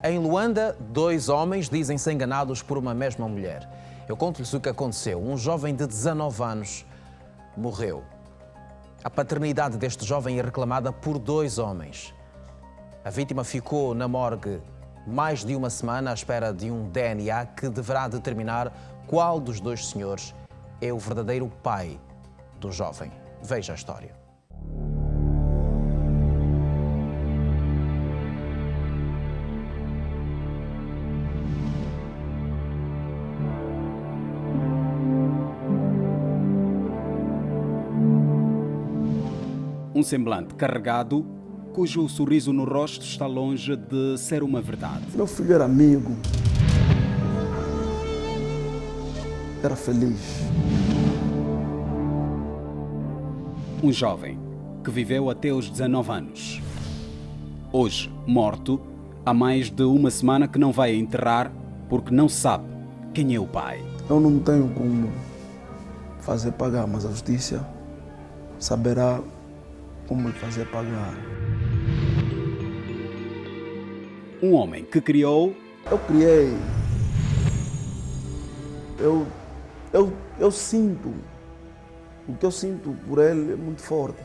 Em Luanda, 2 homens dizem-se enganados por uma mesma mulher. Eu conto-lhes o que aconteceu. Um jovem de 19 anos morreu. A paternidade deste jovem é reclamada por 2 homens. A vítima ficou na morgue mais de uma semana à espera de um DNA que deverá determinar qual dos 2 senhores é o verdadeiro pai do jovem. Veja a história. Um semblante carregado, cujo sorriso no rosto está longe de ser uma verdade. Meu filho era amigo, era feliz. Um jovem que viveu até os 19 anos. Hoje, morto, há mais de uma semana que não vai enterrar porque não sabe quem é o pai. Eu não tenho como fazer pagar, mas a justiça saberá como lhe fazer pagar. Um homem que criou. Eu criei. Eu sinto. O que eu sinto por ele é muito forte.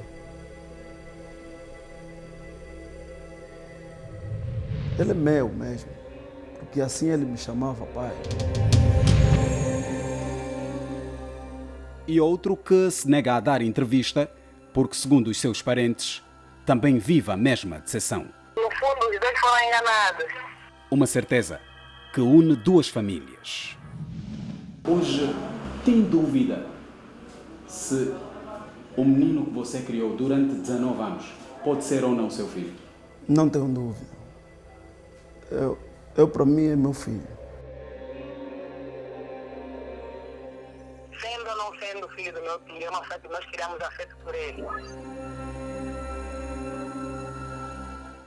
Ele é meu mesmo, porque assim ele me chamava pai. E outro que se nega a dar entrevista porque, segundo os seus parentes, também vive a mesma decepção. No fundo, os 2 foram enganados. Uma certeza que une 2 famílias. Hoje, tem dúvida se o menino que você criou durante 19 anos pode ser ou não seu filho? Não tenho dúvida. Eu para mim é meu filho. Sendo ou não sendo filho do meu filho, nós criamos afeto por ele.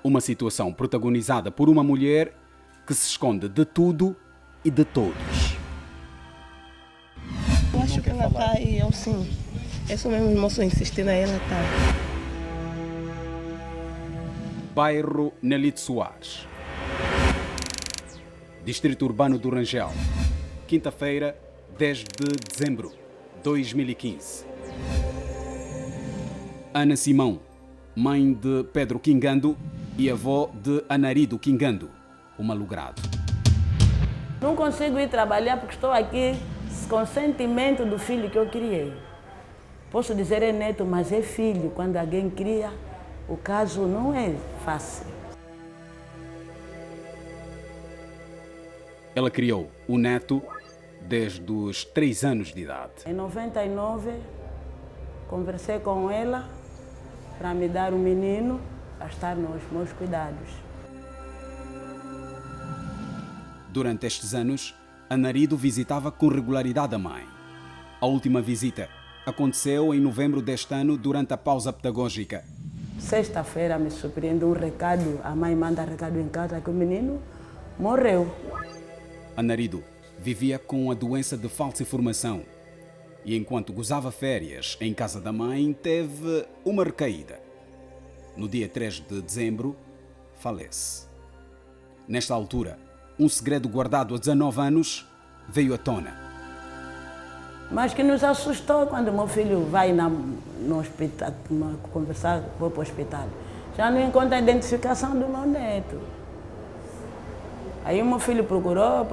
Uma situação protagonizada por uma mulher que se esconde de tudo e de todos. Eu acho que ela está aí, eu sim. Isso mesmo, o moço insistindo aí, ela está. Bairro Nelito Soares. Distrito Urbano do Rangel. Quinta-feira, 10 de dezembro de 2015. Ana Simão, mãe de Pedro Quingando e avó de Anarido Quingando, o malogrado. Não consigo ir trabalhar porque estou aqui com o sentimento do filho que eu criei. Posso dizer é neto, mas é filho. Quando alguém cria, o caso não é fácil. Ela criou o neto desde os 3 anos de idade. Em 99, conversei com ela para me dar um menino a estar nos meus cuidados. Durante estes anos, Anarido visitava com regularidade a mãe. A última visita aconteceu em novembro deste ano, durante a pausa pedagógica. Sexta-feira me surpreendeu um recado, a mãe manda recado em casa que o menino morreu. Anarido vivia com a doença de falciformação e, enquanto gozava férias em casa da mãe, teve uma recaída. No dia 3 de dezembro, falece. Nesta altura, um segredo guardado há 19 anos veio à tona. Mas que nos assustou quando meu filho vai no hospital, conversar, vou para o hospital. Já não encontra a identificação do meu neto. Aí o meu filho procurou,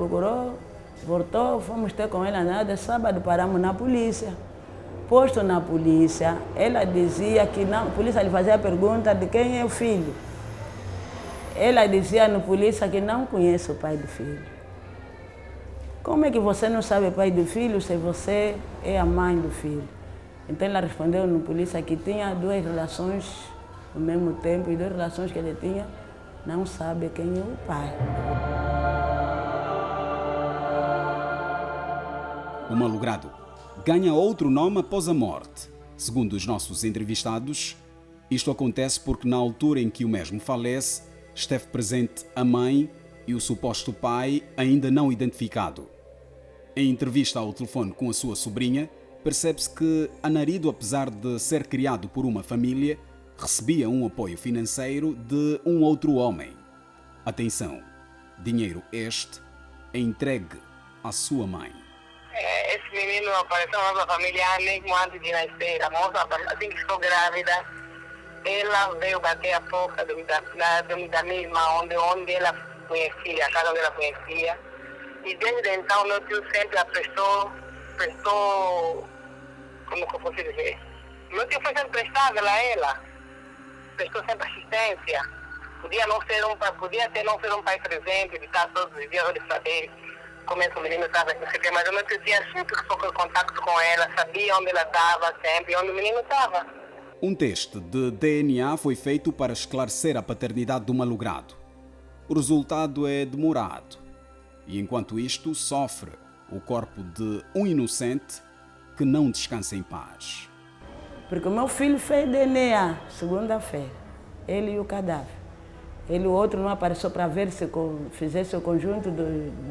voltou, fomos ter com ela nada. Sábado paramos na polícia. Posto na polícia, ela dizia que não, a polícia lhe fazia a pergunta de quem é o filho. Ela dizia na polícia que não conhece o pai do filho. Como é que você não sabe o pai do filho se você é a mãe do filho? Então ela respondeu na polícia que tinha 2 relações ao mesmo tempo e 2 relações que ele tinha, não sabe quem é o pai. O malogrado ganha outro nome após a morte. Segundo os nossos entrevistados, isto acontece porque na altura em que o mesmo falece, esteve presente a mãe e o suposto pai ainda não identificado. Em entrevista ao telefone com a sua sobrinha, percebe-se que Anarido, apesar de ser criado por uma família, recebia um apoio financeiro de um outro homem. Atenção, Dinheiro este é entregue à sua mãe. Esse menino apareceu na nossa família mesmo antes de nascer. A moça, assim que ficou grávida, ela veio bater a porta da mesma onde ela conhecia, a casa onde ela conhecia. E desde então meu tio sempre a prestou, como que eu posso dizer? Meu tio foi sempre prestável a ela, prestou sempre assistência. Podia não ser um pai presente, de estar todos os dias de saber como é que o menino estava, não sei o quê, mas o meu tio tinha sempre contato com ela, sabia onde ela estava sempre, onde o menino estava. Um teste de DNA foi feito para esclarecer a paternidade do malogrado. O resultado é demorado. E enquanto isto, sofre o corpo de um inocente que não descansa em paz. Porque o meu filho fez DNA segunda-feira, ele e o cadáver. Ele, o outro, não apareceu para ver se fizesse o conjunto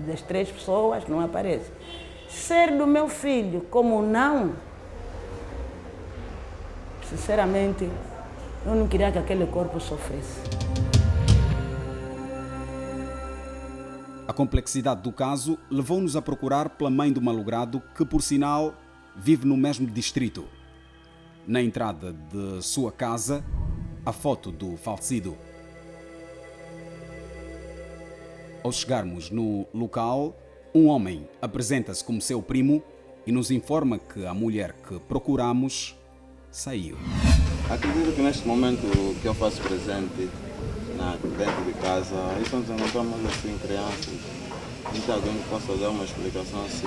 das 3 pessoas, não aparece. Ser do meu filho como não, sinceramente, eu não queria que aquele corpo sofresse. A complexidade do caso levou-nos a procurar pela mãe do malogrado, que, por sinal, vive no mesmo distrito. Na entrada de sua casa, a foto do falecido. Ao chegarmos no local, um homem apresenta-se como seu primo e nos informa que a mulher que procuramos saiu. Acredito que neste momento o que eu faço presente dentro de casa, isso não estamos assim crianças, não tem alguém que possa dar uma explicação assim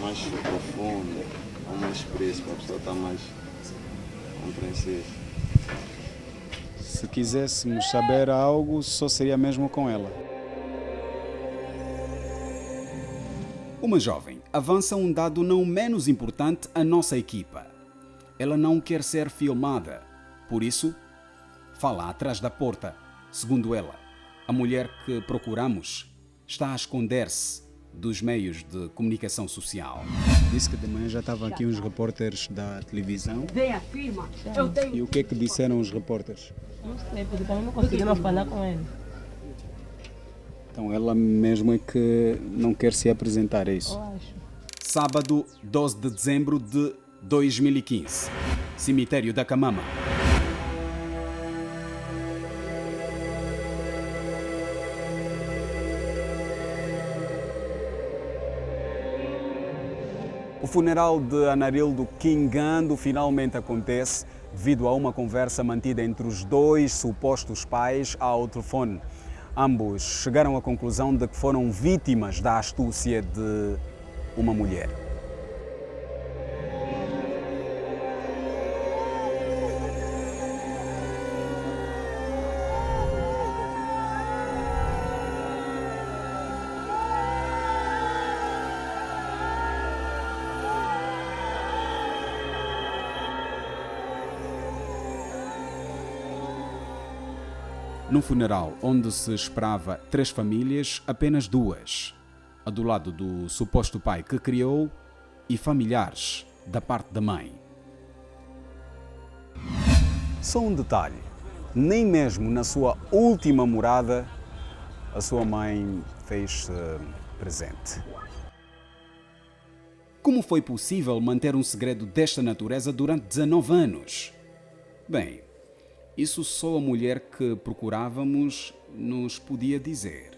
mais profunda, ou mais expressa, para a pessoa estar mais compreensível. Se quiséssemos saber algo, só seria mesmo com ela. Uma jovem avança um dado não menos importante à nossa equipa. Ela não quer ser filmada, por isso, fala atrás da porta. Segundo ela, a mulher que procuramos está a esconder-se dos meios de comunicação social. Disse que de manhã já estavam aqui uns repórteres da televisão. Vem a firma, eu tenho. E o que é que disseram os repórteres? Não sei, porque também não conseguimos falar com ele. Então ela mesmo é que não quer se apresentar, é isso? Eu acho. Sábado, 12 de dezembro de 2015. Cemitério da Camama. O funeral de Anarildo Quingando finalmente acontece devido a uma conversa mantida entre os 2 supostos pais ao telefone. Ambos chegaram à conclusão de que foram vítimas da astúcia de uma mulher. Num funeral onde se esperava 3 famílias, apenas 2. A do lado do suposto pai que criou e familiares da parte da mãe. Só um detalhe, nem mesmo na sua última morada a sua mãe fez-se presente. Como foi possível manter um segredo desta natureza durante 19 anos? Bem, isso só a mulher que procurávamos nos podia dizer.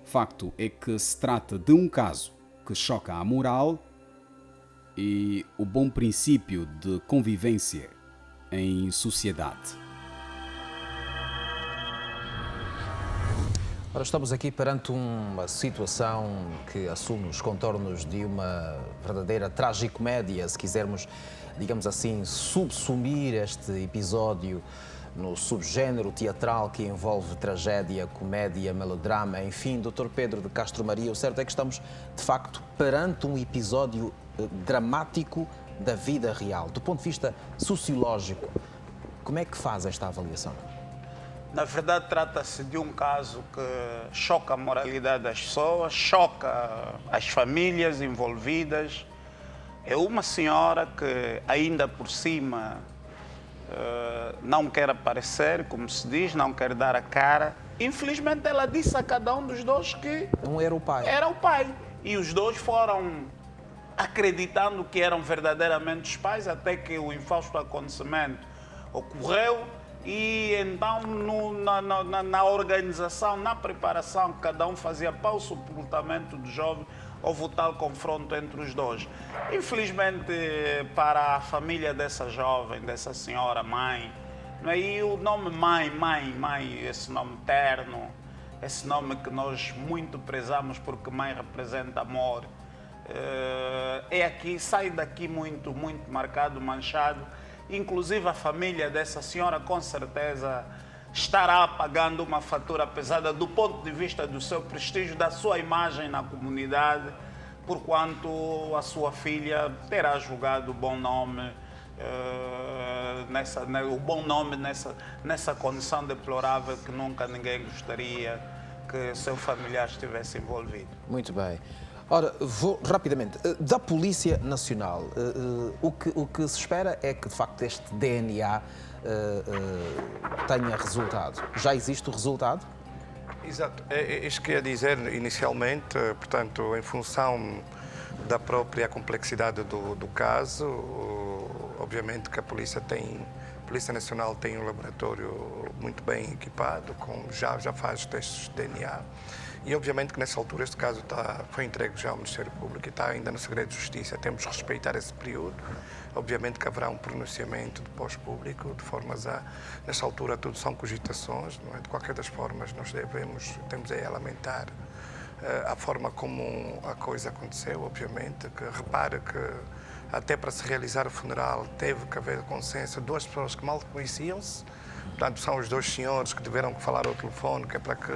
Facto é que se trata de um caso que choca a moral e o bom princípio de convivência em sociedade. Ora, estamos aqui perante uma situação que assume os contornos de uma verdadeira tragicomédia, se quisermos, digamos assim, subsumir este episódio no subgénero teatral que envolve tragédia, comédia, melodrama, enfim, Dr. Pedro de Castro Maria. O certo é que estamos, de facto, perante um episódio dramático da vida real. Do ponto de vista sociológico, como é que faz esta avaliação? Na verdade, trata-se de um caso que choca a moralidade das pessoas, choca as famílias envolvidas. É uma senhora que, ainda por cima, não quer aparecer, como se diz, não quer dar a cara, Infelizmente, ela disse a cada um dos dois que não era o pai. Era o pai. E os dois foram acreditando que eram verdadeiramente os pais, até que o infausto acontecimento ocorreu. E então, na organização, na preparação, cada um fazia para o sepultamento do jovem, houve o tal confronto entre os dois. Infelizmente, para a família dessa jovem, dessa senhora mãe, e o nome mãe, esse nome terno, esse nome que nós muito prezamos porque mãe representa amor, sai daqui muito marcado, manchado. Inclusive a família dessa senhora com certeza estará pagando uma fatura pesada do ponto de vista do seu prestígio, da sua imagem na comunidade, porquanto a sua filha terá julgado o bom nome, nessa condição deplorável que nunca ninguém gostaria que seu familiar estivesse envolvido. Muito bem. Ora, vou rapidamente. Da Polícia Nacional, o que se espera é que, de facto, este DNA tenha resultado. Já existe o resultado? Exato. Isto queria dizer inicialmente, portanto, em função da própria complexidade do caso, obviamente que a Polícia Nacional tem um laboratório muito bem equipado, já faz testes de DNA. E obviamente que nessa altura este caso foi entregue já ao Ministério Público e está ainda no segredo de justiça. Temos de respeitar esse período. Obviamente que haverá um pronunciamento de pós-público, de formas a... Nessa altura tudo são cogitações, não é? De qualquer das formas nós temos a lamentar a forma como a coisa aconteceu, obviamente. Que repare que até para se realizar o funeral teve que haver consenso de duas pessoas que mal conheciam-se. Portanto, são os dois senhores que tiveram que falar ao telefone, que é para que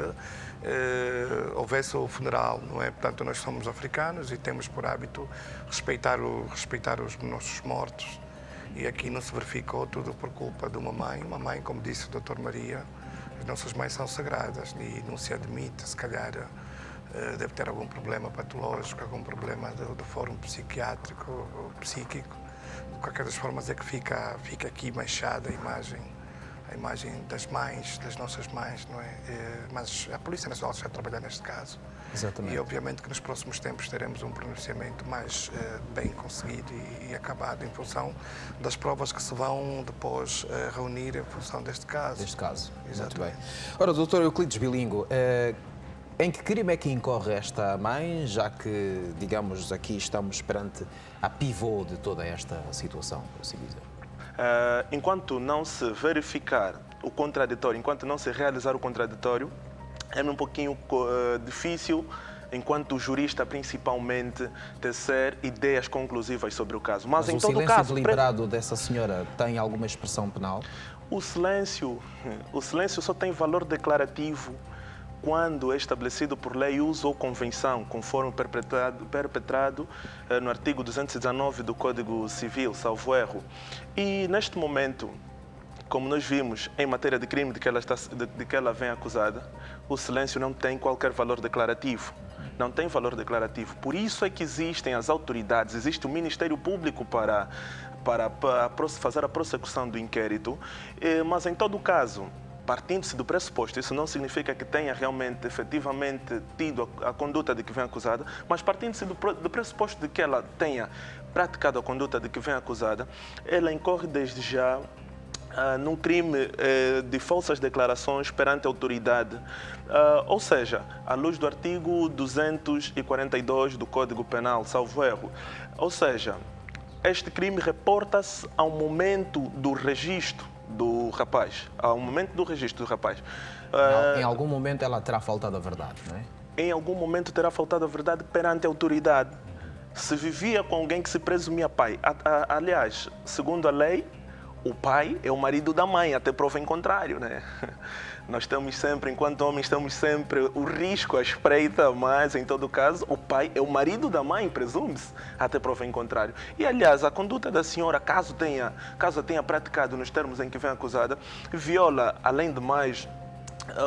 houvesse o funeral, não é? Portanto, nós somos africanos e temos por hábito respeitar os nossos mortos. E aqui não se verificou tudo por culpa de uma mãe. Uma mãe, como disse o Dr. Maria, as nossas mães são sagradas e não se admite, se calhar, deve ter algum problema patológico, algum problema do fórum psiquiátrico ou psíquico. De qualquer das formas é que fica aqui manchada a imagem das mães, das nossas mães, não é? Mas a Polícia Nacional está a trabalhar neste caso. Exatamente. E obviamente que nos próximos tempos teremos um pronunciamento mais bem conseguido e acabado em função das provas que se vão depois reunir em função deste caso. Deste caso, exatamente. Muito bem. Ora, Dr. Euclides Bilingo, em que crime é que incorre esta mãe, já que, digamos, aqui estamos perante a pivô de toda esta situação, por assim dizer? Enquanto não se verificar o contraditório, enquanto não se realizar o contraditório, é um pouquinho difícil, enquanto jurista principalmente, tecer ideias conclusivas sobre o caso. Mas em todo caso, o silêncio deliberado dessa senhora tem alguma expressão penal? O silêncio só tem valor declarativo quando é estabelecido por lei, uso ou convenção, conforme perpetrado no artigo 219 do Código Civil, salvo erro. E neste momento, como nós vimos em matéria de crime de que ela vem acusada, o silêncio não tem qualquer valor declarativo. Não tem valor declarativo. Por isso é que existem as autoridades, existe o Ministério Público para fazer a prossecução do inquérito, mas em todo caso, partindo-se do pressuposto, isso não significa que tenha realmente, efetivamente, tido a conduta de que vem acusada, mas partindo-se do pressuposto de que ela tenha praticado a conduta de que vem acusada, ela incorre desde já num crime de falsas declarações perante a autoridade, ou seja, à luz do artigo 242 do Código Penal, salvo erro. Ou seja, este crime reporta-se ao momento do registro do rapaz, ao momento do registro do rapaz. Em algum momento ela terá faltado a verdade, não é? Em algum momento terá faltado a verdade perante a autoridade. Se vivia com alguém que se presumia pai. Aliás, segundo a lei, o pai é o marido da mãe, até prova em contrário, né? Nós estamos sempre, enquanto homens, estamos sempre o risco à espreita, mas, em todo caso, o pai é o marido da mãe, presume-se, até prova em contrário. E, aliás, a conduta da senhora, caso tenha praticado nos termos em que vem acusada, viola, além de mais,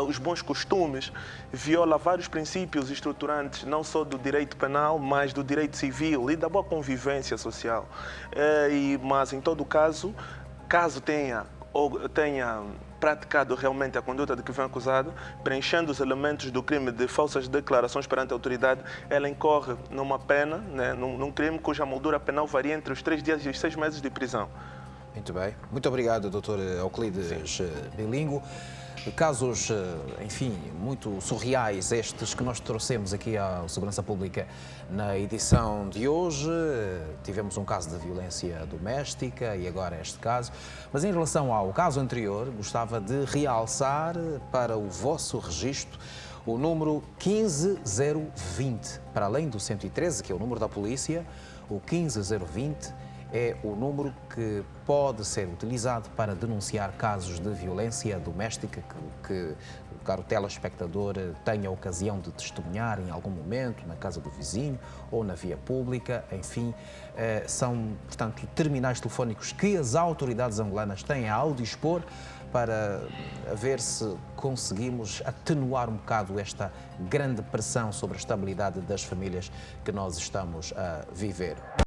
os bons costumes, viola vários princípios estruturantes, não só do direito penal, mas do direito civil e da boa convivência social. Mas, em todo caso tenha praticado realmente a conduta de que vem acusada, preenchendo os elementos do crime de falsas declarações perante a autoridade, ela incorre numa pena, né, num crime cuja moldura penal varia entre os 3 dias e os 6 meses de prisão. Muito bem. Muito obrigado, Dr. Euclides Bilingo. Casos, enfim, muito surreais estes que nós trouxemos aqui à Segurança Pública na edição de hoje. Tivemos um caso de violência doméstica e agora este caso. Mas em relação ao caso anterior, gostava de realçar para o vosso registro o número 15020. Para além do 113, que é o número da polícia, o 15020 é o número que pode ser utilizado para denunciar casos de violência doméstica que o caro telespectador tenha a ocasião de testemunhar em algum momento, na casa do vizinho ou na via pública. Enfim, são, portanto, terminais telefónicos que as autoridades angolanas têm ao dispor para ver se conseguimos atenuar um bocado esta grande pressão sobre a estabilidade das famílias que nós estamos a viver.